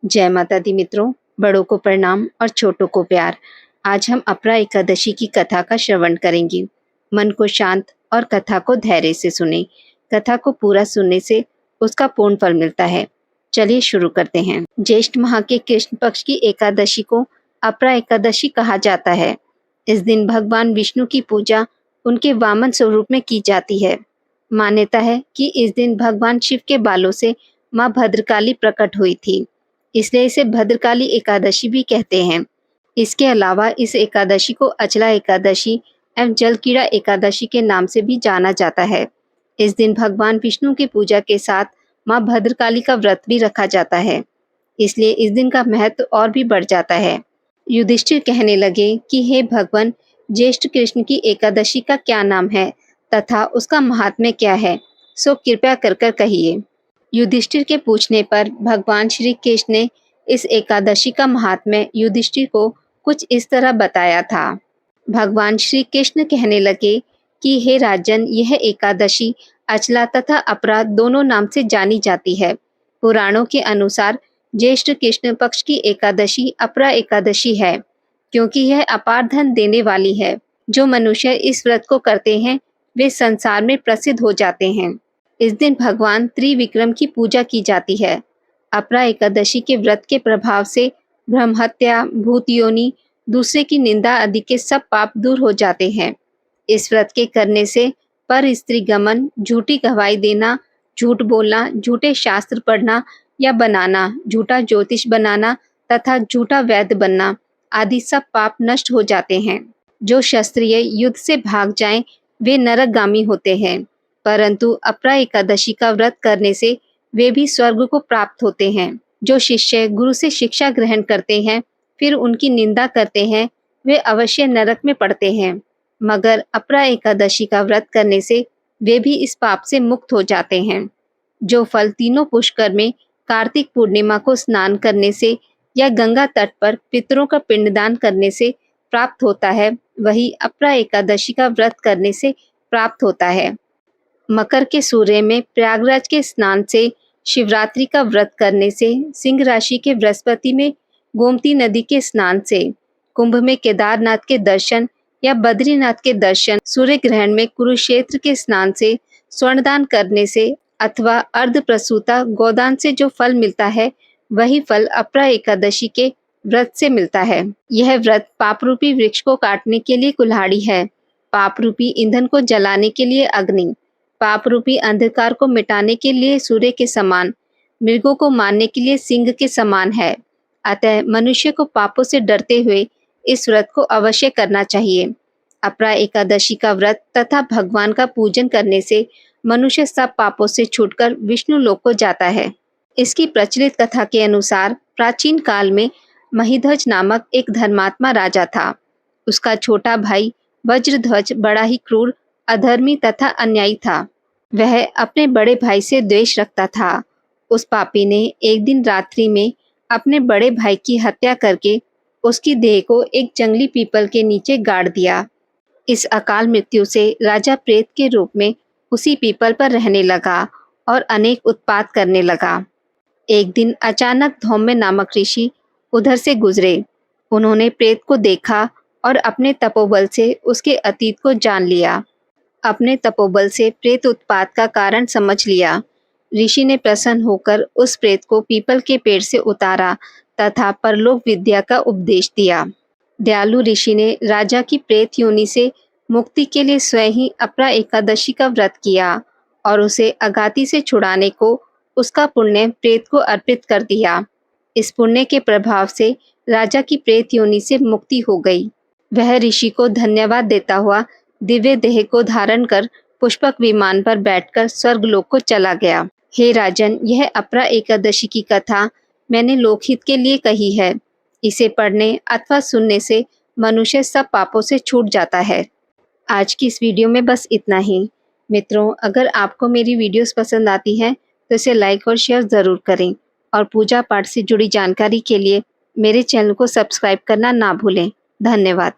जय माता दी मित्रों, बड़ों को प्रणाम और छोटों को प्यार। आज हम अपरा एकादशी की कथा का श्रवण करेंगे। मन को शांत और कथा को धैर्य से सुने। कथा को पूरा सुनने से उसका पूर्ण फल मिलता है। चलिए शुरू करते हैं। ज्येष्ठ माह के कृष्ण पक्ष की एकादशी को अपरा एकादशी कहा जाता है। इस दिन भगवान विष्णु की पूजा उनके वामन स्वरूप में की जाती है। मान्यता है कि इस दिन भगवान शिव के बालों से माँ भद्रकाली प्रकट हुई थी, इसलिए इसे भद्रकाली एकादशी भी कहते हैं। इसके अलावा इस एकादशी को अचला एकादशी एवं जलकीड़ा एकादशी के नाम से भी जाना जाता है। इस दिन भगवान विष्णु की पूजा के साथ माँ भद्रकाली का व्रत भी रखा जाता है, इसलिए इस दिन का महत्व और भी बढ़ जाता है। युधिष्ठिर कहने लगे कि हे भगवान, ज्येष्ठ कृष्ण की एकादशी का क्या नाम है तथा उसका महात्म्य क्या है, सो कृपया कर कहिए। युधिष्ठिर के पूछने पर भगवान श्री कृष्ण ने इस एकादशी का महात्म्य युधिष्ठिर को कुछ इस तरह बताया था। भगवान श्री कृष्ण कहने लगे कि हे राजन, यह एकादशी अचला तथा अपरा दोनों नाम से जानी जाती है। पुराणों के अनुसार ज्येष्ठ कृष्ण पक्ष की एकादशी अपरा एकादशी है, क्योंकि यह अपार धन देने वाली है। जो मनुष्य इस व्रत को करते हैं वे संसार में प्रसिद्ध हो जाते हैं। इस दिन भगवान त्रिविक्रम की पूजा की जाती है। अपरा एकादशी के व्रत के प्रभाव से ब्रह्महत्या, भूत योनि, दूसरे की निंदा आदि के सब पाप दूर हो जाते हैं। इस व्रत के करने से पर स्त्री गमन, झूठी गवाही देना, झूठ बोलना, झूठे शास्त्र पढ़ना या बनाना, झूठा ज्योतिष बनाना तथा झूठा वैद्य बनना आदि सब पाप नष्ट हो जाते हैं। जो क्षत्रिय युद्ध से भाग जाएं वे नरकगामी होते हैं, परंतु अपरा एकादशी का व्रत करने से वे भी स्वर्ग को प्राप्त होते हैं। जो शिष्य गुरु से शिक्षा ग्रहण करते हैं फिर उनकी निंदा करते हैं वे अवश्य नरक में पड़ते हैं, मगर अपरा एकादशी का व्रत करने से वे भी इस पाप से मुक्त हो जाते हैं। जो फल तीनों पुष्कर में कार्तिक पूर्णिमा को स्नान करने से या गंगा तट पर पितरों का पिंडदान करने से प्राप्त होता है, वही अपरा एकादशी का व्रत करने से प्राप्त होता है। मकर के सूर्य में प्रयागराज के स्नान से, शिवरात्रि का व्रत करने से, सिंह राशि के बृहस्पति में गोमती नदी के स्नान से, कुंभ में केदारनाथ के दर्शन या बद्रीनाथ के दर्शन, सूर्य ग्रहण में कुरुक्षेत्र के स्नान से, स्वर्णदान करने से अथवा अर्ध प्रसूता गोदान से जो फल मिलता है वही फल अपरा एकादशी के व्रत से मिलता है। यह व्रत पाप रूपी वृक्ष को काटने के लिए कुल्हाड़ी है, पाप रूपी ईंधन को जलाने के लिए अग्नि, पाप रूपी अंधकार को मिटाने के लिए सूर्य के समान, मृगों को मारने के लिए सिंह के समान है। अतः मनुष्य को पापों से डरते हुए इस व्रत को अवश्य करना चाहिए। अपरा एकादशी का व्रत तथा भगवान का पूजन करने से मनुष्य सब पापों से छूटकर विष्णु लोक को जाता है। इसकी प्रचलित कथा के अनुसार प्राचीन काल में महिध्वज नामक एक धर्मात्मा राजा था। उसका छोटा भाई वज्रध्वज बड़ा ही क्रूर, अधर्मी तथा अन्यायी था। वह अपने बड़े भाई से द्वेष रखता था। उस पापी ने एक दिन रात्रि में अपने बड़े भाई की हत्या करके उसकी देह को एक जंगली पीपल के नीचे गाड़ दिया। इस अकाल मृत्यु से राजा प्रेत के रूप में उसी पीपल पर रहने लगा और अनेक उत्पात करने लगा। एक दिन अचानक धौम्य नामक ऋषि उधर से गुजरे। उन्होंने प्रेत को देखा और अपने तपोबल से उसके अतीत को जान लिया। अपने तपोबल से प्रेत उत्पात का कारण समझ लिया। ऋषि ने प्रसन्न होकर उस प्रेत को पीपल के पेड़ से उतारा तथा परलोक विद्या का उपदेश दिया। दयालु ऋषि ने राजा की प्रेत योनि से मुक्ति के लिए स्वयं ही अपरा एकादशी का व्रत किया और उसे अगाती से छुड़ाने को उसका पुण्य प्रेत को अर्पित कर दिया। इस पुण्य के प्रभाव से राजा की प्रेत योनि से मुक्ति हो गई। वह ऋषि को धन्यवाद देता हुआ दिव्य देह को धारण कर पुष्पक विमान पर बैठकर स्वर्गलोक को चला गया। हे राजन, यह अपरा एकादशी की कथा मैंने लोकहित के लिए कही है। इसे पढ़ने अथवा सुनने से मनुष्य सब पापों से छूट जाता है। आज की इस वीडियो में बस इतना ही। मित्रों, अगर आपको मेरी वीडियोस पसंद आती हैं तो इसे लाइक और शेयर ज़रूर करें और पूजा पाठ से जुड़ी जानकारी के लिए मेरे चैनल को सब्सक्राइब करना ना भूलें। धन्यवाद।